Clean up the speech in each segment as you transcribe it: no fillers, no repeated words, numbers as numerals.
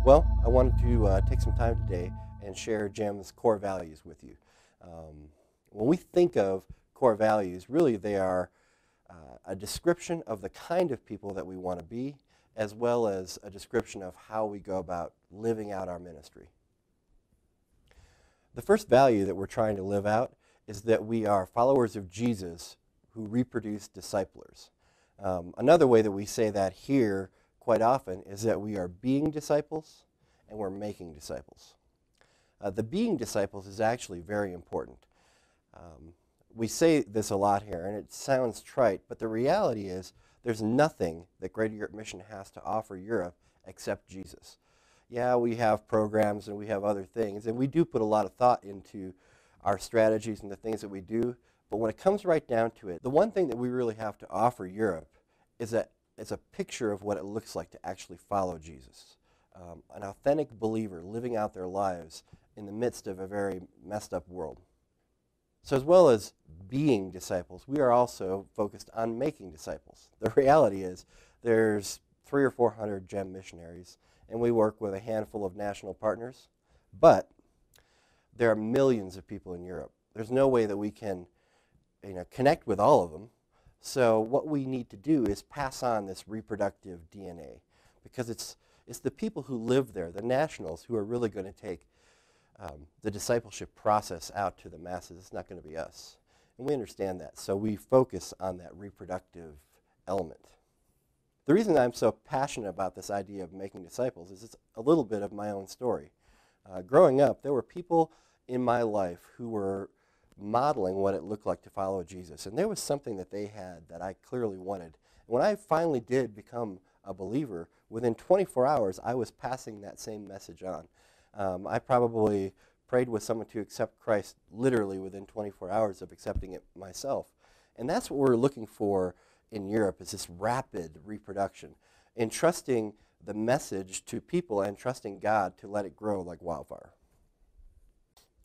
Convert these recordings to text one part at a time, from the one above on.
Well, I wanted to take some time today and share Jim's core values with you. When we think of core values, really they are a description of the kind of people that we want to be, as well as a description of how we go about living out our ministry. The first value that we're trying to live out is that we are followers of Jesus who reproduce disciplers. Another way that we say that here quite often is that we are being disciples and we're making disciples. The being disciples is actually very important. We say this a lot here, and it sounds trite, but the reality is there's nothing that Greater Europe Mission has to offer Europe except Jesus. Yeah, we have programs and we have other things, and we do put a lot of thought into our strategies and the things that we do, but when it comes right down to it, the one thing that we really have to offer Europe is a picture of what it looks like to actually follow Jesus. An authentic believer living out their lives in the midst of a very messed up world. So as well as being disciples, we are also focused on making disciples. The reality is there's 300 or 400 GEM missionaries, and we work with a handful of national partners, but there are millions of people in Europe. There's no way that we can connect with all of them. So what we need to do is pass on this reproductive DNA, because it's the people who live there, the nationals, who are really going to take the discipleship process out to the masses. It's not going to be us. And we understand that, so we focus on that reproductive element. The reason I'm so passionate about this idea of making disciples is it's a little bit of my own story. Growing up, there were people in my life who were modeling what it looked like to follow Jesus, and there was something that they had that I clearly wanted. When I finally did become a believer, within 24 hours, I was passing that same message on. I probably prayed with someone to accept Christ literally within 24 hours of accepting it myself. And that's what we're looking for in Europe, is this rapid reproduction, entrusting the message to people and trusting God to let it grow like wildfire.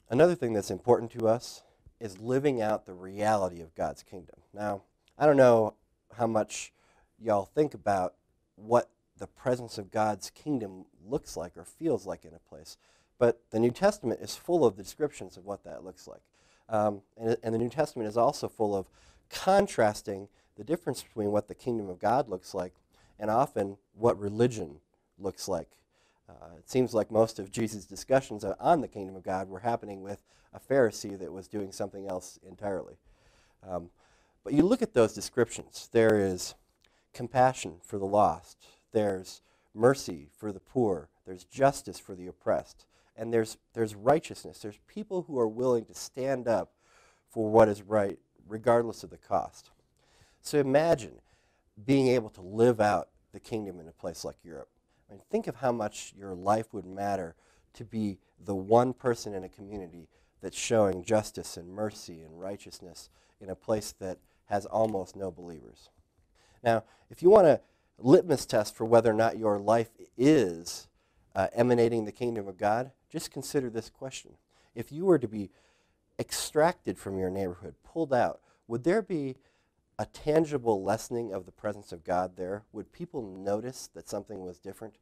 Another thing that's important to us is living out the reality of God's kingdom. Now, I don't know how much y'all think about what the presence of God's kingdom looks like or feels like in a place, but the New Testament is full of the descriptions of what that looks like. And the New Testament is also full of contrasting the difference between what the kingdom of God looks like and often what religion looks like. It seems like most of Jesus' discussions on the kingdom of God were happening with a Pharisee that was doing something else entirely. But you look at those descriptions. There is compassion for the lost. There's mercy for the poor. There's justice for the oppressed. And there's righteousness. There's people who are willing to stand up for what is right, regardless of the cost. So imagine being able to live out the kingdom in a place like Europe. I mean, think of how much your life would matter to be the one person in a community that's showing justice and mercy and righteousness in a place that has almost no believers. Now, if you want a litmus test for whether or not your life is emanating the kingdom of God, just consider this question. If you were to be extracted from your neighborhood, pulled out, would there be a tangible lessening of the presence of God there? Would people notice that something was different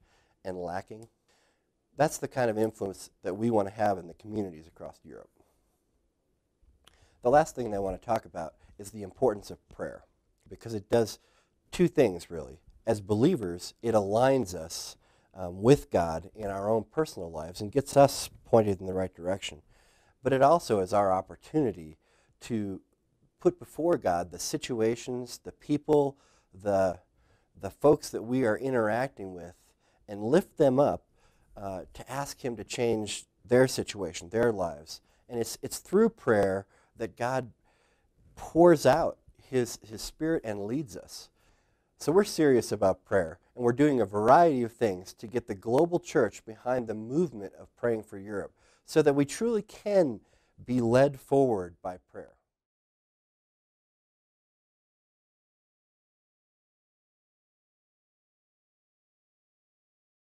and lacking? That's the kind of influence that we want to have in the communities across Europe. The last thing that I want to talk about is the importance of prayer, because it does two things, really. As believers, it aligns us with God in our own personal lives and gets us pointed in the right direction. But it also is our opportunity to put before God the situations, the people, the folks that we are interacting with, and lift them up to ask Him to change their situation, their lives. And it's through prayer that God pours out His Spirit and leads us. So we're serious about prayer, and we're doing a variety of things to get the global church behind the movement of praying for Europe so that we truly can be led forward by prayer.